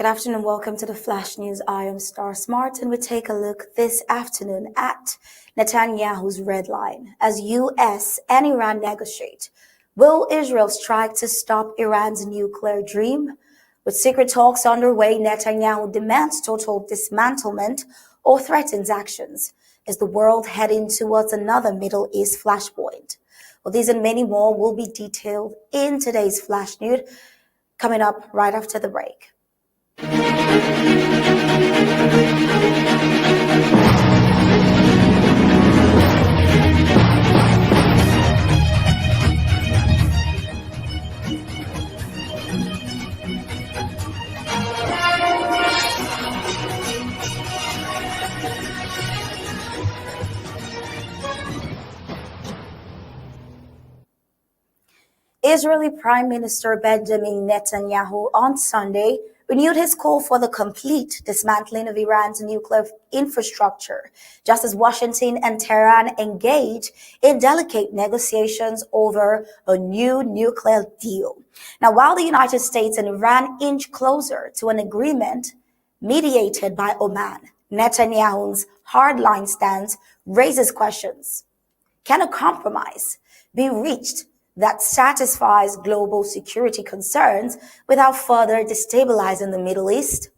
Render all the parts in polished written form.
Good afternoon, welcome to the Flash News. I am Star Smart, and we take a look this afternoon at Netanyahu's red line as US and Iran negotiate. Will Israel strike to stop Iran's nuclear dream? With secret talks underway, Netanyahu demands total dismantlement or threatens actions. Is the world heading towards another Middle East flashpoint? Well, these and many more will be detailed in today's Flash News, coming up right after the break. Israeli Prime Minister Benjamin Netanyahu on Sunday renewed his call for the complete dismantling of Iran's nuclear infrastructure, just as Washington and Tehran engage in delicate negotiations over a new nuclear deal. Now, while the United States and Iran inch closer to an agreement mediated by Oman, Netanyahu's hardline stance raises questions. Can a compromise be reached that satisfies global security concerns without further destabilizing the Middle East?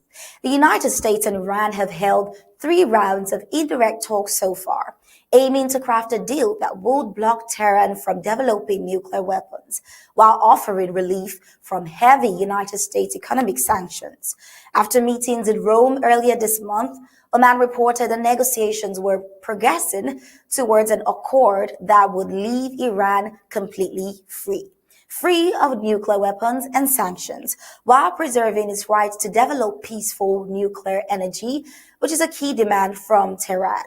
The United States and Iran have held 3 rounds of indirect talks so far, aiming to craft a deal that would block Tehran from developing nuclear weapons, while offering relief from heavy United States economic sanctions. After meetings in Rome earlier this month, Oman reported the negotiations were progressing towards an accord that would leave Iran completely free of nuclear weapons and sanctions, while preserving its rights to develop peaceful nuclear energy, which is a key demand from Tehran.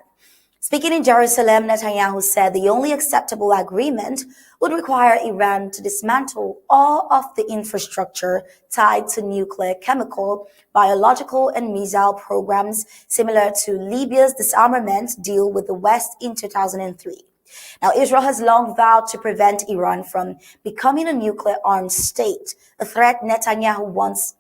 Speaking in Jerusalem, Netanyahu said the only acceptable agreement would require Iran to dismantle all of the infrastructure tied to nuclear, chemical, biological, and missile programs similar to Libya's disarmament deal with the West in 2003. Now, Israel has long vowed to prevent Iran from becoming a nuclear-armed state, a threat Netanyahu once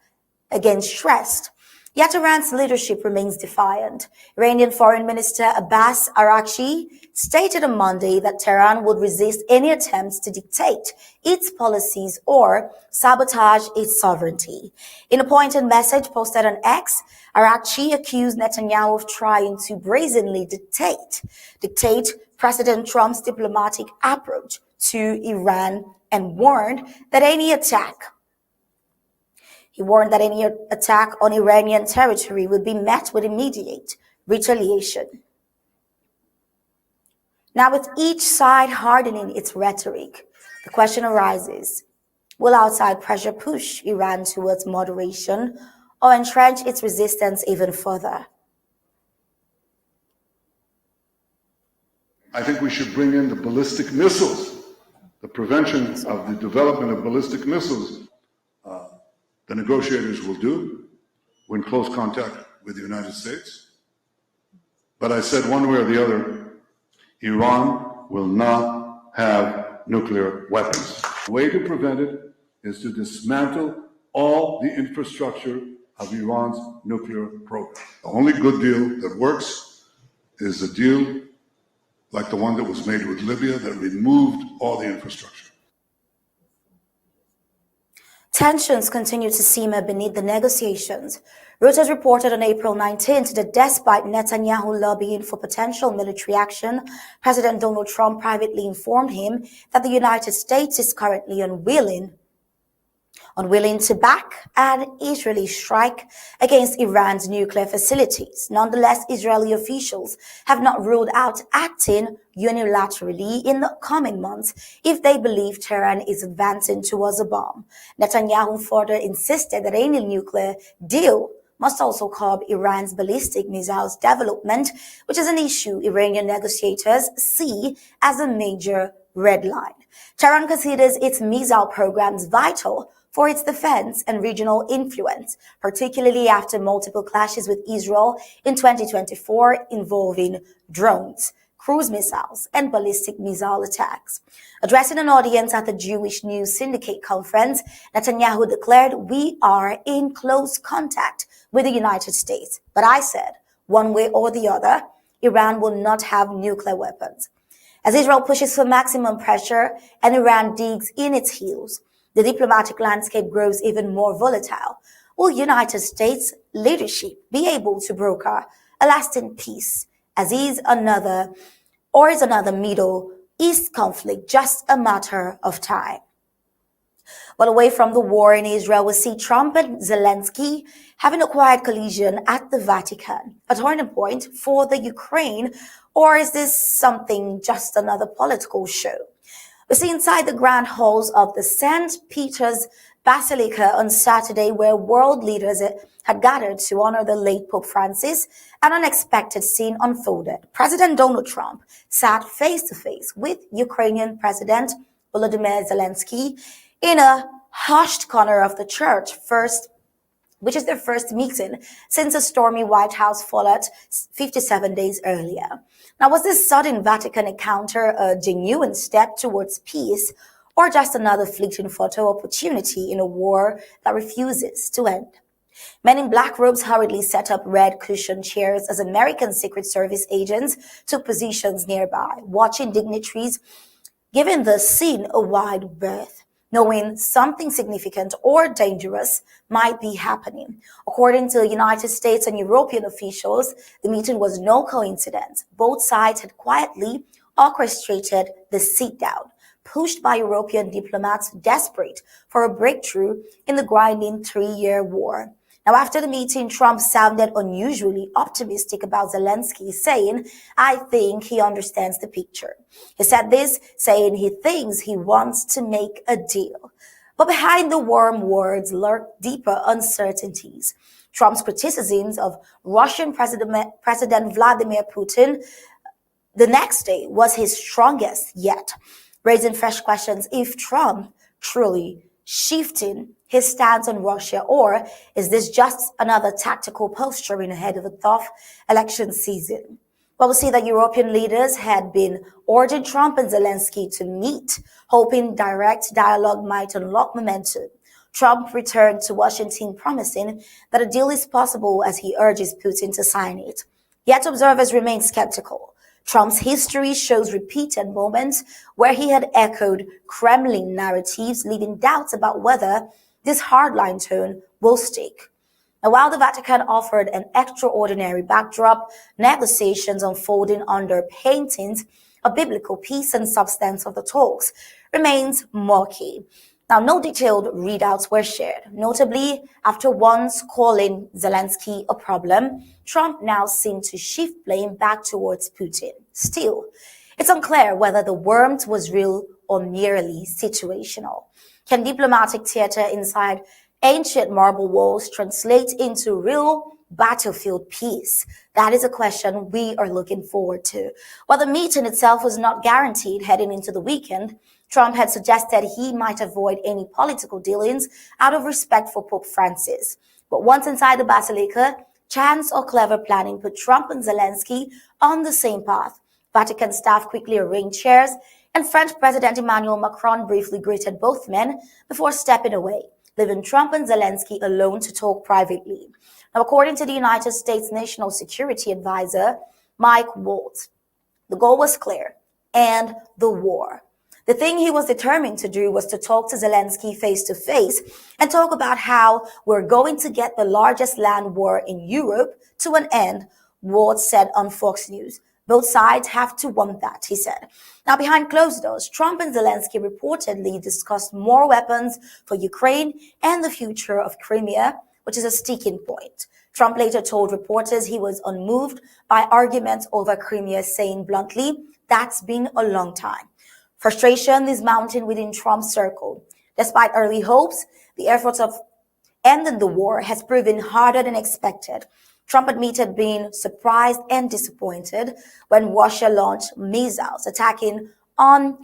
again stressed. Yet Iran's leadership remains defiant. Iranian Foreign Minister Abbas Araghchi stated on Monday that Tehran would resist any attempts to dictate its policies or sabotage its sovereignty. In a pointed message posted on X, Araghchi accused Netanyahu of trying to brazenly dictate President Trump's diplomatic approach to Iran and warned that any attack on Iranian territory would be met with immediate retaliation. Now, with each side hardening its rhetoric, the question arises, will outside pressure push Iran towards moderation or entrench its resistance even further? I think we should bring in the ballistic missiles, the prevention of the development of ballistic missiles. The negotiators will do. We're in close contact with the United States. But I said one way or the other, Iran will not have nuclear weapons. The way to prevent it is to dismantle all the infrastructure of Iran's nuclear program. The only good deal that works is a deal like the one that was made with Libya that removed all the infrastructure. Tensions continue to simmer beneath the negotiations. Reuters reported on April 19th that despite Netanyahu lobbying for potential military action, President Donald Trump privately informed him that the United States is currently unwilling to back an Israeli strike against Iran's nuclear facilities. Nonetheless, Israeli officials have not ruled out acting unilaterally in the coming months if they believe Tehran is advancing towards a bomb. Netanyahu further insisted that any nuclear deal must also curb Iran's ballistic missiles development, which is an issue Iranian negotiators see as a major red line. Tehran considers its missile programs vital for its defense and regional influence, particularly after multiple clashes with Israel in 2024 involving drones. cruise missiles, and ballistic missile attacks. Addressing an audience at the Jewish News Syndicate conference, Netanyahu declared, "We are in close contact with the United States. But I said, one way or the other, Iran will not have nuclear weapons." As Israel pushes for maximum pressure and Iran digs in its heels, the diplomatic landscape grows even more volatile. Will United States leadership be able to broker a lasting peace, as is another Middle East conflict just a matter of time? Well, away from the war in Israel, we see Trump and Zelensky having a quiet collision at the Vatican, a turning point for the Ukraine, or is this something just another political show? We see inside the grand halls of the St. Peter's Basilica on Saturday, where world leaders had gathered to honor the late Pope Francis, an unexpected scene unfolded. President Donald Trump sat face to face with Ukrainian President Volodymyr Zelensky in a hushed corner of the church, which is their first meeting since a stormy White House fallout 57 days earlier. Now, was this sudden Vatican encounter a genuine step towards peace, or just another fleeting photo opportunity in a war that refuses to end? Men in black robes hurriedly set up red cushioned chairs as American Secret Service agents took positions nearby, watching dignitaries giving the scene a wide berth, knowing something significant or dangerous might be happening. According to United States and European officials, the meeting was no coincidence. Both sides had quietly orchestrated the sit-down, pushed by European diplomats desperate for a breakthrough in the grinding 3-year war. Now, after the meeting, Trump sounded unusually optimistic about Zelensky, saying, "I think he understands the picture." He said this, saying he thinks he wants to make a deal. But behind the warm words lurk deeper uncertainties. Trump's criticisms of Russian President Vladimir Putin the next day was his strongest yet, raising fresh questions if Trump truly shifting his stance on Russia, or is this just another tactical posturing ahead of a tough election season? Well, we see that European leaders had been urging Trump and Zelensky to meet, hoping direct dialogue might unlock momentum. Trump returned to Washington promising that a deal is possible as he urges Putin to sign it. Yet observers remain skeptical. Trump's history shows repeated moments where he had echoed Kremlin narratives, leaving doubts about whether this hardline tone will stick. Now, while the Vatican offered an extraordinary backdrop, negotiations unfolding under paintings of biblical peace and substance of the talks remains murky. Now, no detailed readouts were shared. Notably, after once calling Zelensky a problem, Trump now seemed to shift blame back towards Putin. Still, it's unclear whether the warmth was real or merely situational. Can diplomatic theater inside ancient marble walls translate into real battlefield peace? That is a question we are looking forward to. While the meeting itself was not guaranteed heading into the weekend, Trump had suggested he might avoid any political dealings out of respect for Pope Francis. But once inside the Basilica, chance or clever planning put Trump and Zelensky on the same path. Vatican staff quickly arranged chairs, and French President Emmanuel Macron briefly greeted both men before stepping away, leaving Trump and Zelensky alone to talk privately. Now, according to the United States National Security Advisor, Mike Waltz, the goal was clear: end the war. The thing he was determined to do was to talk to Zelensky face to face and talk about how we're going to get the largest land war in Europe to an end, Waltz said on Fox News. Both sides have to want that, he said. Now, behind closed doors, Trump and Zelensky reportedly discussed more weapons for Ukraine and the future of Crimea, which is a sticking point. Trump later told reporters he was unmoved by arguments over Crimea, saying bluntly, "That's been a long time." Frustration is mounting within Trump's circle. Despite early hopes, the efforts of ending the war has proven harder than expected. Trump admitted being surprised and disappointed when Russia launched missiles attacking on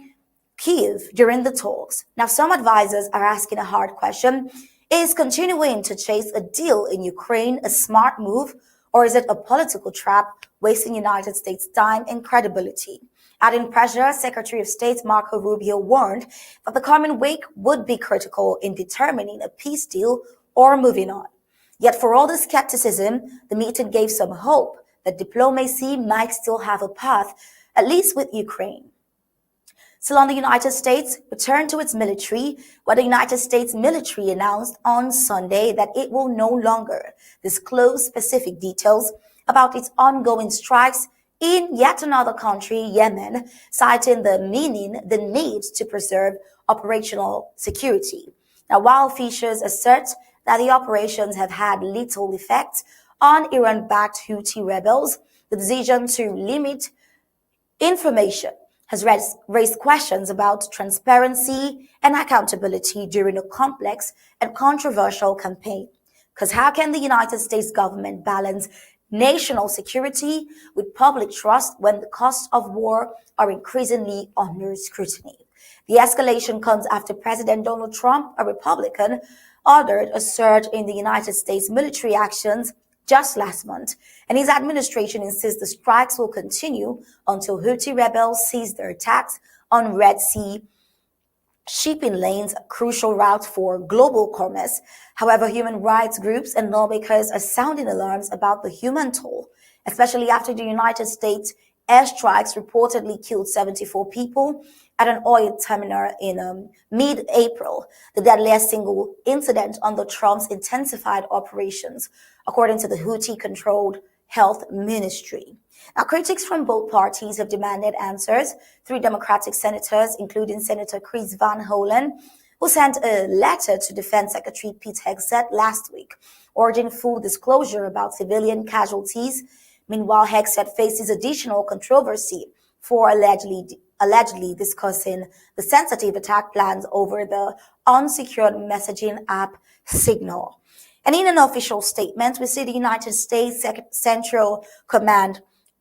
Kyiv during the talks. Now, some advisors are asking a hard question. Is continuing to chase a deal in Ukraine a smart move, Or is it a political trap, wasting United States time and credibility? Adding pressure, Secretary of State Marco Rubio warned that the coming week would be critical in determining a peace deal or moving on. Yet for all the skepticism, the meeting gave some hope that diplomacy might still have a path, at least with Ukraine. Still on the United States, returned to its military, where the United States military announced on Sunday that it will no longer disclose specific details about its ongoing strikes in yet another country, Yemen, citing the need to preserve operational security. Now, while officials assert that the operations have had little effect on Iran-backed Houthi rebels, the decision to limit information has raised questions about transparency and accountability during a complex and controversial campaign. Because how can the United States government balance national security with public trust when the costs of war are increasingly under scrutiny? The escalation comes after President Donald Trump, a Republican, ordered a surge in the United States military actions just last month, and his administration insists the strikes will continue until Houthi rebels cease their attacks on Red Sea shipping lanes, a crucial route for global commerce. However, human rights groups and lawmakers are sounding alarms about the human toll, especially after the United States airstrikes reportedly killed 74 people at an oil terminal in mid-April, the deadliest single incident under Trump's intensified operations, according to the Houthi-controlled health ministry. Now, critics from both parties have demanded answers. 3 Democratic senators, including Senator Chris Van Hollen, who sent a letter to Defense Secretary Pete Hegseth last week, urging full disclosure about civilian casualties. Meanwhile, Hegseth faces additional controversy for allegedly discussing the sensitive attack plans over the unsecured messaging app Signal. And in an official statement, we see the United States Central Command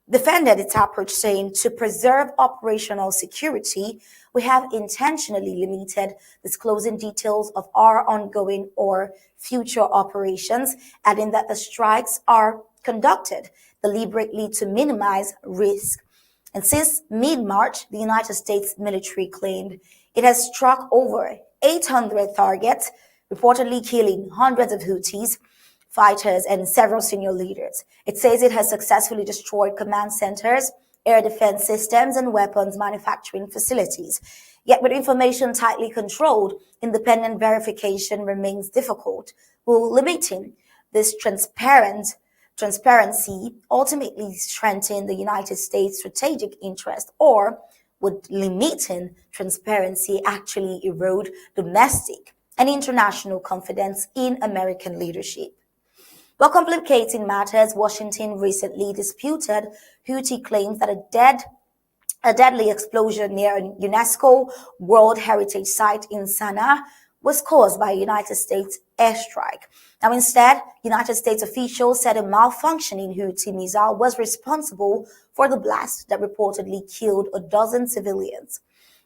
defended its approach, saying, to preserve operational security, we have intentionally limited disclosing details of our ongoing or future operations, adding that the strikes are conducted deliberately to minimize risk. And since mid-March, the United States military claimed it has struck over 800 targets, reportedly killing hundreds of Houthis fighters and several senior leaders. It says it has successfully destroyed command centers, air defense systems, and weapons manufacturing facilities. Yet with information tightly controlled, independent verification remains difficult. Will limiting this transparency ultimately strengthen the United States' strategic interest, or would limiting transparency actually erode domestic and international confidence in American leadership? While complicating matters, Washington recently disputed Houthi claims that a deadly explosion near a UNESCO World Heritage Site in Sana'a was caused by a United States airstrike. Now, instead, United States officials said a malfunctioning Houthi missile was responsible for the blast that reportedly killed a dozen civilians.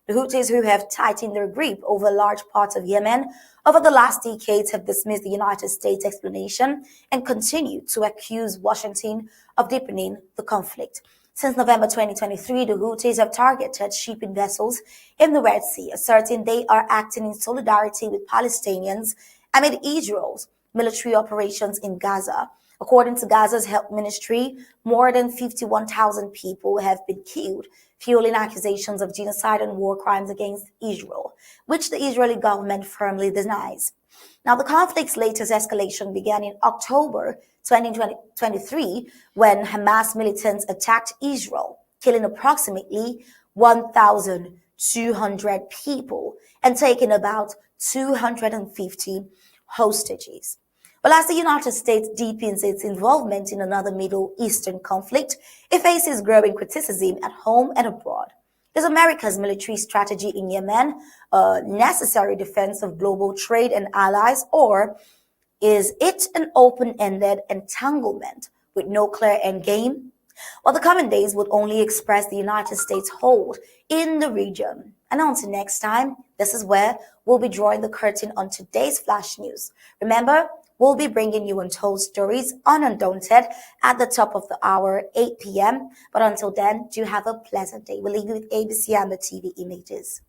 The Houthis, who have tightened their grip over large parts of Yemen over the last decades, have dismissed the United States explanation and continue to accuse Washington of deepening the conflict. Since November 2023, the Houthis have targeted shipping vessels in the Red Sea, asserting they are acting in solidarity with Palestinians amid Israel's military operations in Gaza. According to Gaza's health ministry, more than 51,000 people have been killed, fueling accusations of genocide and war crimes against Israel, which the Israeli government firmly denies. Now, the conflict's latest escalation began in October 2023 when Hamas militants attacked Israel, killing approximately 1,200 people and taking about 250 hostages. Well, as the United States deepens its involvement in another Middle Eastern conflict, it faces growing criticism at home and abroad. Is America's military strategy in Yemen a necessary defense of global trade and allies, or is it an open-ended entanglement with no clear end game? Well, the coming days would only express the United States' hold in the region. And until next time, this is where we'll be drawing the curtain on today's flash news. Remember, We'll be bringing you untold stories on Undaunted at the top of the hour, 8 p.m. But until then, do have a pleasant day. We'll leave you with ABC Amba TV images.